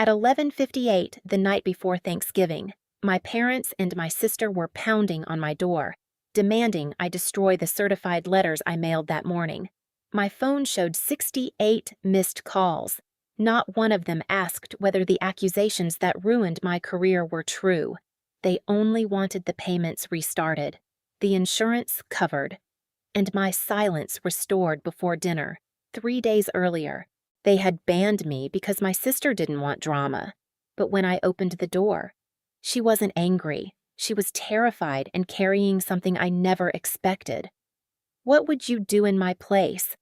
At 11:58 the night before Thanksgiving, my parents and my sister were pounding on my door, demanding I destroy the certified letters I mailed that morning. My phone showed 68 missed calls. Not one of them asked whether the accusations that ruined my career were true. They only wanted the payments restarted, the insurance covered, and my silence restored before dinner. 3 days earlier, they had banned me because my sister didn't want drama. But when I opened the door, she wasn't angry. She was terrified and carrying something I never expected. What would you do in my place?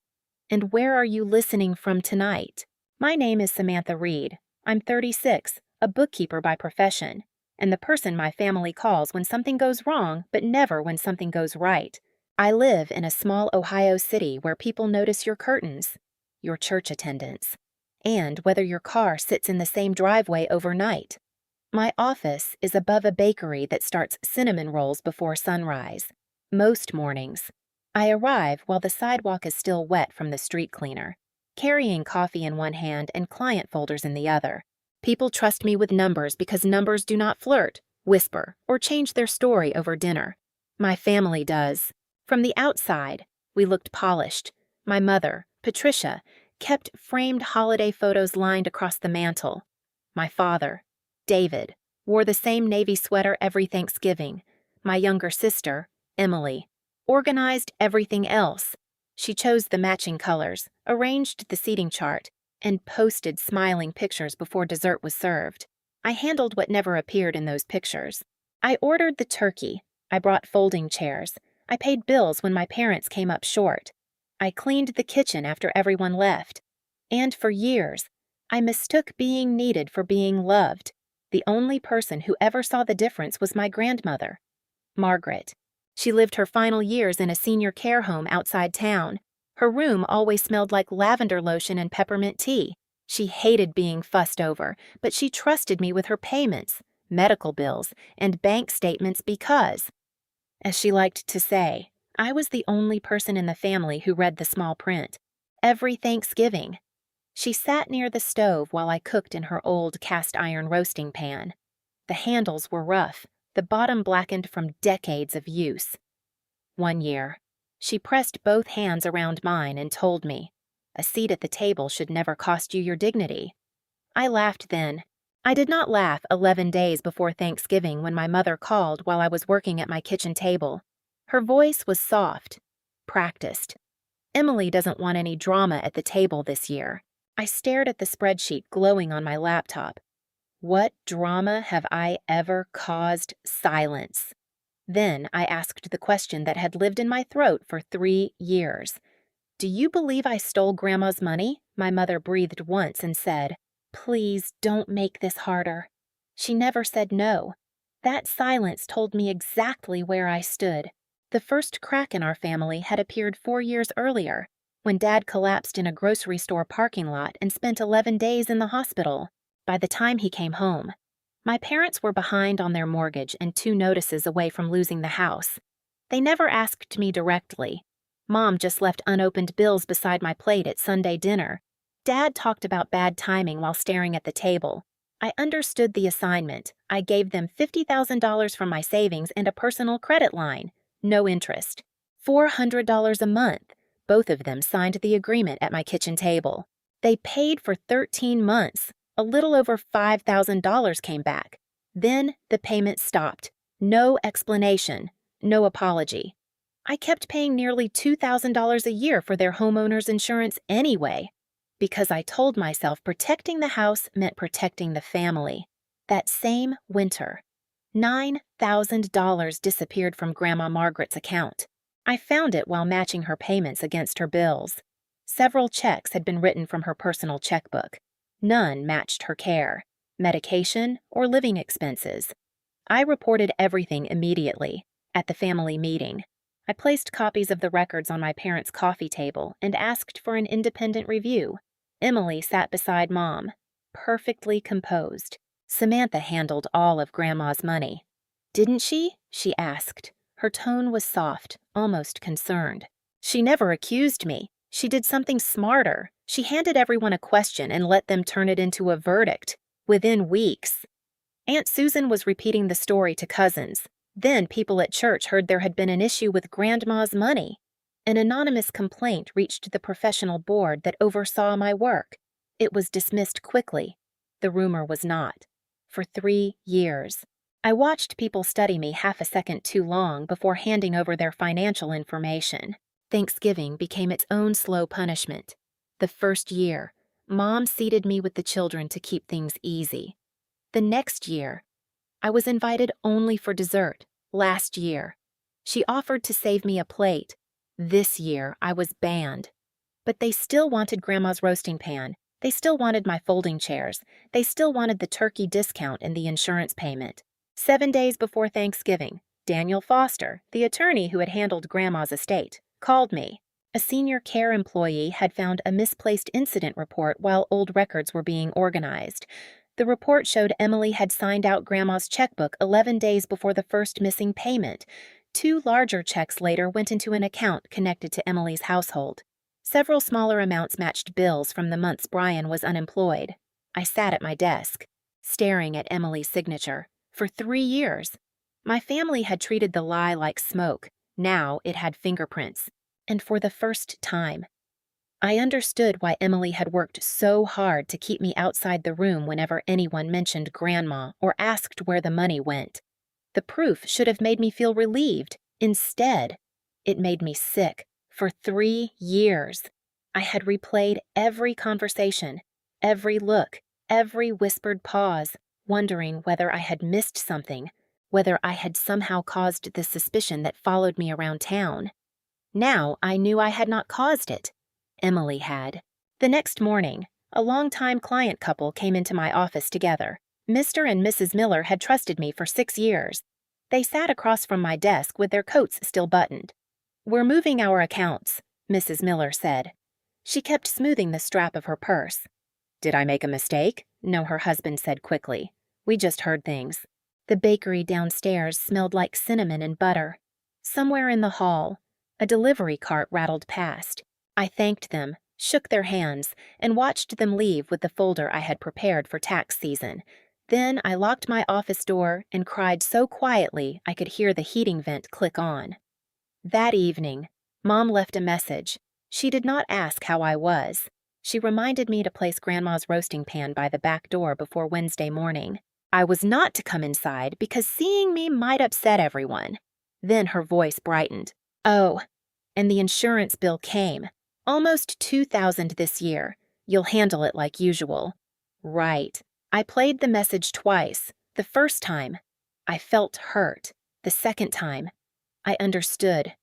And where are you listening from tonight? My name is Samantha Reed. I'm 36, a bookkeeper by profession, and the person my family calls when something goes wrong, but never when something goes right. I live in a small Ohio city where people notice your curtains, your church attendance, and whether your car sits in the same driveway overnight. My office is above a bakery that starts cinnamon rolls before sunrise. Most mornings, I arrive while the sidewalk is still wet from the street cleaner, carrying coffee in one hand and client folders in the other. People trust me with numbers because numbers do not flirt, whisper, or change their story over dinner. My family does. From the outside, we looked polished. My mother, Patricia, kept framed holiday photos lined across the mantel. My father, David, wore the same navy sweater every Thanksgiving. My younger sister, Emily, organized everything else. She chose the matching colors, arranged the seating chart, and posted smiling pictures before dessert was served. I handled what never appeared in those pictures. I ordered the turkey. I brought folding chairs. I paid bills when my parents came up short. I cleaned the kitchen after everyone left. And for years, I mistook being needed for being loved. The only person who ever saw the difference was my grandmother, Margaret. She lived her final years in a senior care home outside town. Her room always smelled like lavender lotion and peppermint tea. She hated being fussed over, but she trusted me with her payments, medical bills, and bank statements because, as she liked to say, I was the only person in the family who read the small print. Every Thanksgiving, she sat near the stove while I cooked in her old cast-iron roasting pan. The handles were rough, the bottom blackened from decades of use. One year, she pressed both hands around mine and told me, "A seat at the table should never cost you your dignity." I laughed then. I did not laugh 11 days before Thanksgiving when my mother called while I was working at my kitchen table. Her voice was soft, practiced. "Emily doesn't want any drama at the table this year." I stared at the spreadsheet glowing on my laptop. What drama have I ever caused? Silence. Then I asked the question that had lived in my throat for 3 years. "Do you believe I stole Grandma's money?" My mother breathed once and said, "Please don't make this harder." She never said no. That silence told me exactly where I stood. The first crack in our family had appeared 4 years earlier, when Dad collapsed in a grocery store parking lot and spent 11 days in the hospital. By the time he came home, my parents were behind on their mortgage and 2 notices away from losing the house. They never asked me directly. Mom just left unopened bills beside my plate at Sunday dinner. Dad talked about bad timing while staring at the table. I understood the assignment. I gave them $50,000 from my savings and a personal credit line. No interest. $400 a month. Both of them signed the agreement at my kitchen table. They paid for 13 months. A little over $5,000 came back. Then the payment stopped. No explanation. No apology. I kept paying nearly $2,000 a year for their homeowner's insurance anyway, because I told myself protecting the house meant protecting the family. That same winter, $9,000 disappeared from Grandma Margaret's account. I found it while matching her payments against her bills. Several checks had been written from her personal checkbook. None matched her care, medication, or living expenses. I reported everything immediately at the family meeting. I placed copies of the records on my parents' coffee table and asked for an independent review. Emily sat beside Mom, perfectly composed. Samantha handled all of Grandma's money. "Didn't she?" she asked. Her tone was soft, almost concerned. "She never accused me. She did something smarter. She handed everyone a question and let them turn it into a verdict. Within weeks. Aunt Susan was repeating the story to cousins. Then people at church heard there had been an issue with Grandma's money. An anonymous complaint reached the professional board that oversaw my work. It was dismissed quickly. The rumor was not. For 3 years. I watched people study me half a second too long before handing over their financial information. Thanksgiving became its own slow punishment. The first year, Mom seated me with the children to keep things easy. The next year, I was invited only for dessert. Last year, she offered to save me a plate. This year, I was banned. But they still wanted Grandma's roasting pan. They still wanted my folding chairs. They still wanted the turkey discount and the insurance payment. 7 days before Thanksgiving, Daniel Foster, the attorney who had handled Grandma's estate, called me. A senior care employee had found a misplaced incident report while old records were being organized. The report showed Emily had signed out Grandma's checkbook 11 days before the first missing payment. 2 larger checks later went into an account connected to Emily's household. Several smaller amounts matched bills from the months Brian was unemployed. I sat at my desk, staring at Emily's signature. For 3 years, my family had treated the lie like smoke. Now it had fingerprints. And for the first time, I understood why Emily had worked so hard to keep me outside the room whenever anyone mentioned Grandma or asked where the money went. The proof should have made me feel relieved. Instead, it made me sick. For 3 years, I had replayed every conversation, every look, every whispered pause, wondering whether I had missed something, whether I had somehow caused the suspicion that followed me around town. Now I knew I had not caused it. Emily had. The next morning, a longtime client couple came into my office together. Mr. and Mrs. Miller had trusted me for 6 years. They sat across from my desk with their coats still buttoned. "We're moving our accounts," Mrs. Miller said. She kept smoothing the strap of her purse. "Did I make a mistake?" No, her husband said quickly. "We just heard things." The bakery downstairs smelled like cinnamon and butter. Somewhere in the hall, a delivery cart rattled past. I thanked them, shook their hands, and watched them leave with the folder I had prepared for tax season. Then I locked my office door and cried so quietly I could hear the heating vent click on. That evening, Mom left a message. She did not ask how I was. She reminded me to place Grandma's roasting pan by the back door before Wednesday morning. I was not to come inside because seeing me might upset everyone. Then her voice brightened. "Oh, and the insurance bill came. Almost $2,000 this year. You'll handle it like usual." Right. I played the message twice. The first time, I felt hurt. The second time, I understood.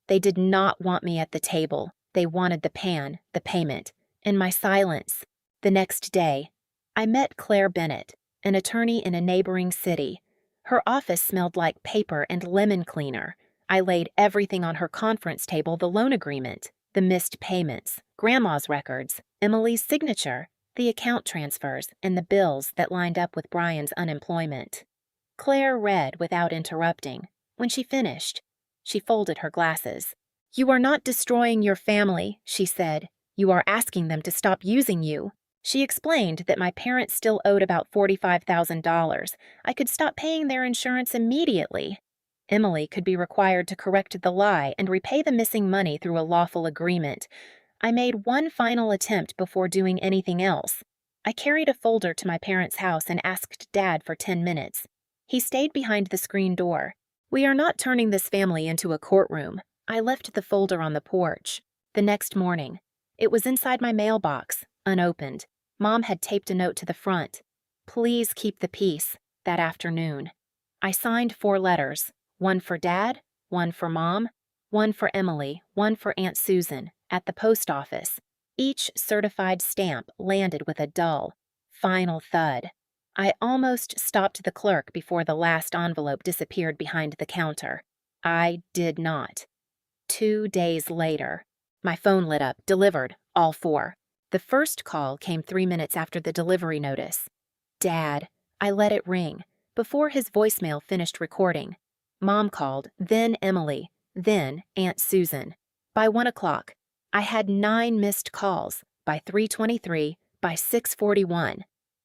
They did not want me at the table. They wanted the pan, the payment, and my silence. The next day, I met Claire Bennett, an attorney in a neighboring city. Her office smelled like paper and lemon cleaner. I laid everything on her conference table: the loan agreement, the missed payments, Grandma's records, Emily's signature, the account transfers, and the bills that lined up with Brian's unemployment. Claire read without interrupting. When she finished, she folded her glasses. "You are not destroying your family," she said. "You are asking them to stop using you." She explained that my parents still owed about $45,000. I could stop paying their insurance immediately. Emily could be required to correct the lie and repay the missing money through a lawful agreement. I made one final attempt before doing anything else. I carried a folder to my parents' house and asked Dad for 10 minutes. He stayed behind the screen door. "We are not turning this family into a courtroom." I left the folder on the porch. The next morning, it was inside my mailbox, unopened. Mom had taped a note to the front. "Please keep the peace," that afternoon. I signed 4 letters, one for Dad, one for Mom, one for Emily, one for Aunt Susan, at the post office. Each certified stamp landed with a dull, final thud. I almost stopped the clerk before the last envelope disappeared behind the counter. I did not. 2 days later, my phone lit up, delivered, all 4. The first call came 3 minutes after the delivery notice. Dad. I let it ring. Before his voicemail finished recording, Mom called, then Emily, then Aunt Susan. By 1 o'clock, I had 9 missed calls. By 3:23, by 6:41.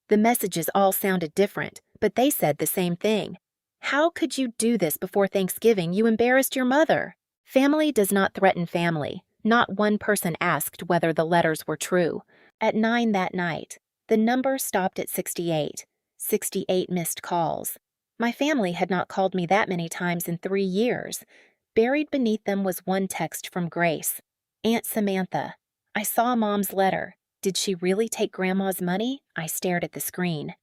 The messages all sounded different, but they said the same thing. How could you do this before Thanksgiving? You embarrassed your mother. Family does not threaten family. Not one person asked whether the letters were true. At 9 that night, the number stopped at 68. 68 missed calls. My family had not called me that many times in 3 years. Buried beneath them was one text from Grace. Aunt Samantha. I saw Mom's letter. Did she really take Grandma's money? I stared at the screen.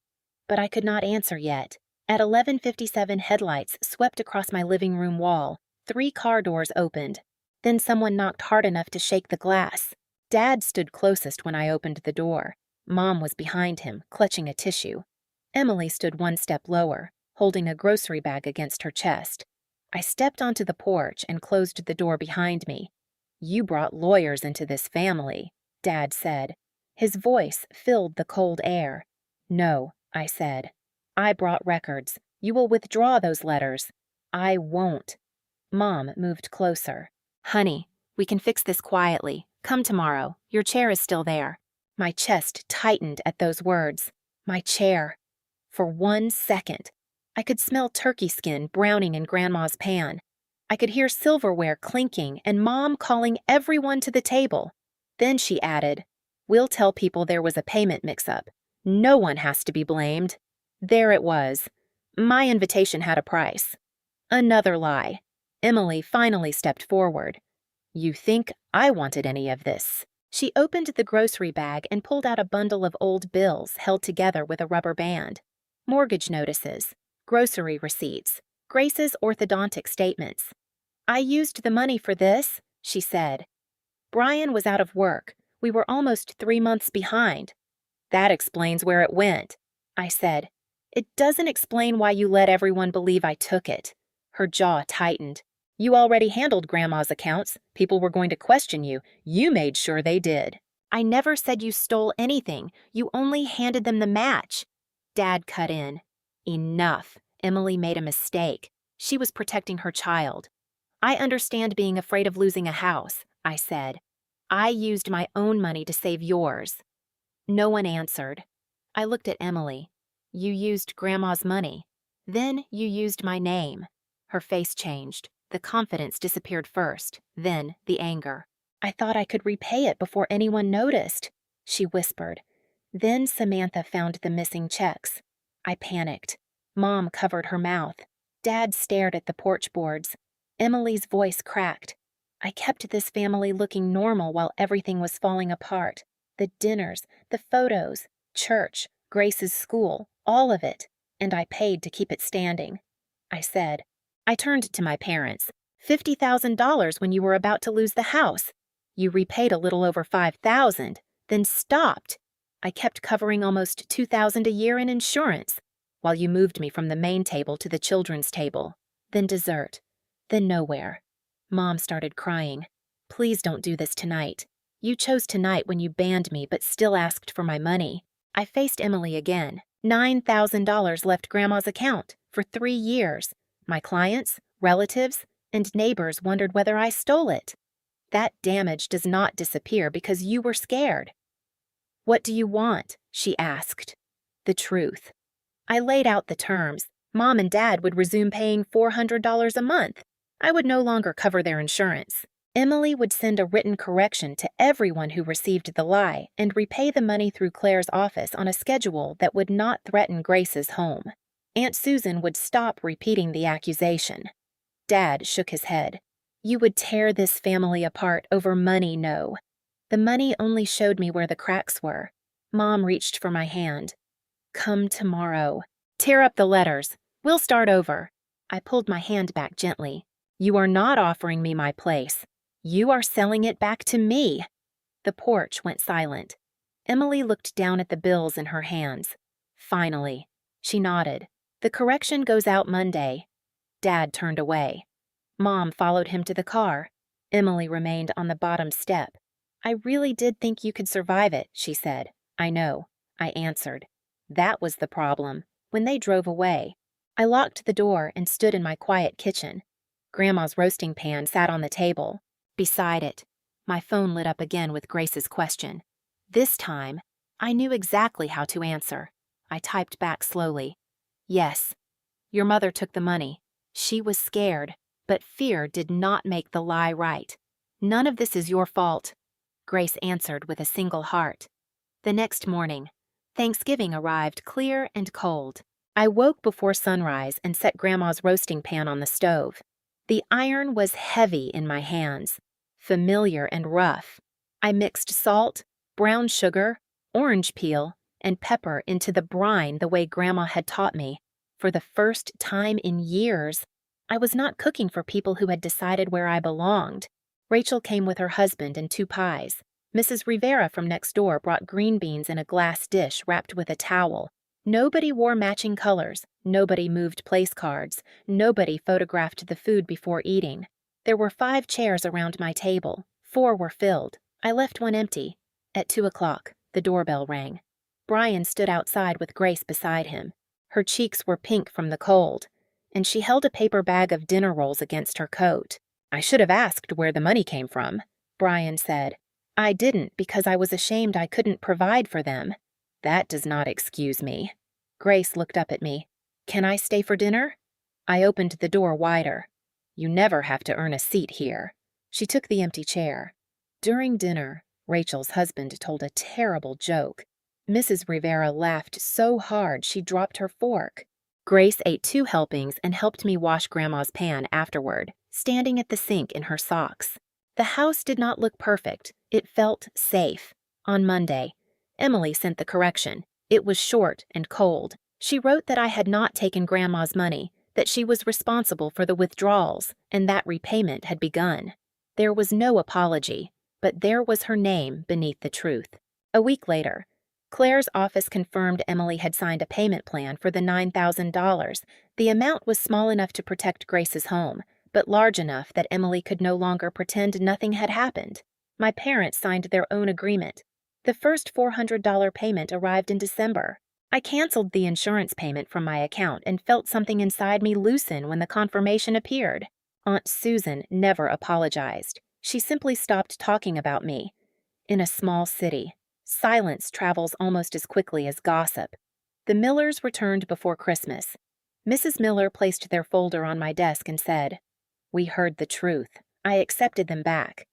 But I could not answer yet. At 11:57, headlights swept across my living room wall. 3 car doors opened. Then someone knocked hard enough to shake the glass. Dad stood closest when I opened the door. Mom was behind him, clutching a tissue. Emily stood one step lower, holding a grocery bag against her chest. I stepped onto the porch and closed the door behind me. You brought lawyers into this family, Dad said. His voice filled the cold air. No, I said. I brought records. You will withdraw those letters. I won't. Mom moved closer. Honey, we can fix this quietly. Come tomorrow. Your chair is still there. My chest tightened at those words. My chair. For 1 second, I could smell turkey skin browning in Grandma's pan. I could hear silverware clinking and Mom calling everyone to the table. Then she added, "We'll tell people there was a payment mix-up. No one has to be blamed." There it was. My invitation had a price. Another lie. Emily finally stepped forward. You think I wanted any of this? She opened the grocery bag and pulled out a bundle of old bills held together with a rubber band. Mortgage notices, grocery receipts, Grace's orthodontic statements. I used the money for this, she said. Brian was out of work. We were almost 3 months behind. That explains where it went, I said. It doesn't explain why you let everyone believe I took it. Her jaw tightened. You already handled Grandma's accounts. People were going to question you. You made sure they did. I never said you stole anything. You only handed them the match. Dad cut in. Enough. Emily made a mistake. She was protecting her child. I understand being afraid of losing a house, I said. I used my own money to save yours. No one answered. I looked at Emily. You used Grandma's money. Then you used my name. Her face changed. The confidence disappeared first, then the anger. I thought I could repay it before anyone noticed, she whispered. Then Samantha found the missing checks. I panicked. Mom covered her mouth. Dad stared at the porch boards. Emily's voice cracked. I kept this family looking normal while everything was falling apart. The dinners, the photos, church, Grace's school, all of it. And I paid to keep it standing. I said. I turned to my parents. $50,000 when you were about to lose the house. You repaid a little over $5,000, then stopped. I kept covering almost $2,000 a year in insurance, while you moved me from the main table to the children's table, then dessert, then nowhere. Mom started crying. Please don't do this tonight. You chose tonight when you banned me but still asked for my money. I faced Emily again. $9,000 left Grandma's account for 3 years. My clients, relatives, and neighbors wondered whether I stole it. That damage does not disappear because you were scared. What do you want? She asked. The truth. I laid out the terms. Mom and Dad would resume paying $400 a month. I would no longer cover their insurance. Emily would send a written correction to everyone who received the lie and repay the money through Claire's office on a schedule that would not threaten Grace's home. Aunt Susan would stop repeating the accusation. Dad shook his head. You would tear this family apart over money, no. The money only showed me where the cracks were. Mom reached for my hand. Come tomorrow. Tear up the letters. We'll start over. I pulled my hand back gently. You are not offering me my place. You are selling it back to me. The porch went silent. Emily looked down at the bills in her hands. Finally. She nodded. The correction goes out Monday. Dad turned away. Mom followed him to the car. Emily remained on the bottom step. I really did think you could survive it, she said. I know, I answered. That was the problem. When they drove away, I locked the door and stood in my quiet kitchen. Grandma's roasting pan sat on the table. Beside it, my phone lit up again with Grace's question. This time, I knew exactly how to answer. I typed back slowly. Yes. Your mother took the money. She was scared, but fear did not make the lie right. None of this is your fault, Grace answered with a single heart. The next morning, Thanksgiving arrived clear and cold. I woke before sunrise and set Grandma's roasting pan on the stove. The iron was heavy in my hands, familiar and rough. I mixed salt, brown sugar, orange peel, and pepper into the brine the way Grandma had taught me. For the first time in years, I was not cooking for people who had decided where I belonged. Rachel came with her husband and 2 pies. Mrs. Rivera from next door brought green beans in a glass dish wrapped with a towel. Nobody wore matching colors, nobody moved place cards, nobody photographed the food before eating. There were 5 chairs around my table. 4 were filled. I left one empty. At 2 o'clock, the doorbell rang. Brian stood outside with Grace beside him. Her cheeks were pink from the cold, and she held a paper bag of dinner rolls against her coat. I should have asked where the money came from, Brian said. I didn't because I was ashamed I couldn't provide for them. That does not excuse me. Grace looked up at me. Can I stay for dinner? I opened the door wider. You never have to earn a seat here. She took the empty chair. During dinner, Rachel's husband told a terrible joke. Mrs. Rivera laughed so hard she dropped her fork. Grace ate 2 helpings and helped me wash Grandma's pan afterward, standing at the sink in her socks. The house did not look perfect. It felt safe. On Monday, Emily sent the correction. It was short and cold. She wrote that I had not taken Grandma's money, that she was responsible for the withdrawals, and that repayment had begun. There was no apology, but there was her name beneath the truth. A week later, Claire's office confirmed Emily had signed a payment plan for the $9,000. The amount was small enough to protect Grace's home, but large enough that Emily could no longer pretend nothing had happened. My parents signed their own agreement. The first $400 payment arrived in December. I canceled the insurance payment from my account and felt something inside me loosen when the confirmation appeared. Aunt Susan never apologized. She simply stopped talking about me. In a small city, silence travels almost as quickly as gossip. The Millers returned before Christmas. Mrs. Miller placed their folder on my desk and said, "We heard the truth." I accepted them back.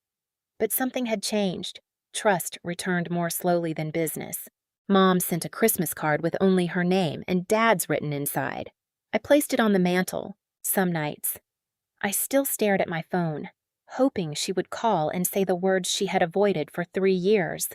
But something had changed. Trust returned more slowly than business. Mom sent a Christmas card with only her name and Dad's written inside. I placed it on the mantel. Some nights, I still stared at my phone, hoping she would call and say the words she had avoided for 3 years.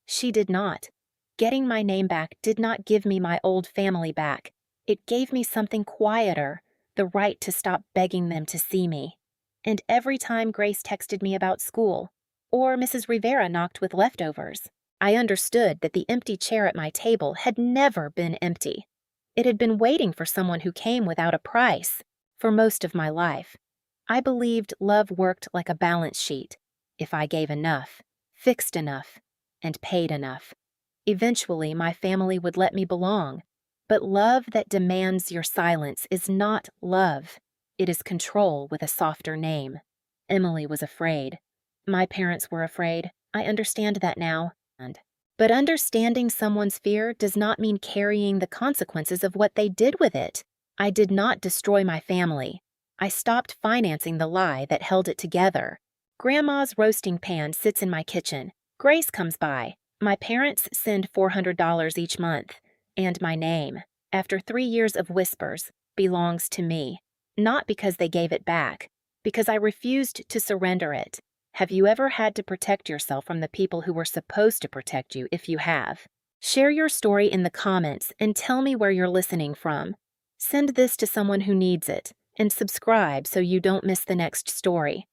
She did not. Getting my name back did not give me my old family back. It gave me something quieter, the right to stop begging them to see me. And every time Grace texted me about school, or Mrs. Rivera knocked with leftovers, I understood that the empty chair at my table had never been empty. It had been waiting for someone who came without a price. For most of my life, I believed love worked like a balance sheet. If I gave enough, fixed enough, and paid enough, eventually my family would let me belong. But love that demands your silence is not love. It is control with a softer name. Emily was afraid. My parents were afraid. I understand that now. But understanding someone's fear does not mean carrying the consequences of what they did with it. I did not destroy my family. I stopped financing the lie that held it together. Grandma's roasting pan sits in my kitchen. Grace comes by. My parents send $400 each month. And my name, after 3 years of whispers, belongs to me. Not because they gave it back, because I refused to surrender it. Have you ever had to protect yourself from the people who were supposed to protect you if you have? Share your story in the comments and tell me where you're listening from. Send this to someone who needs it, and subscribe so you don't miss the next story.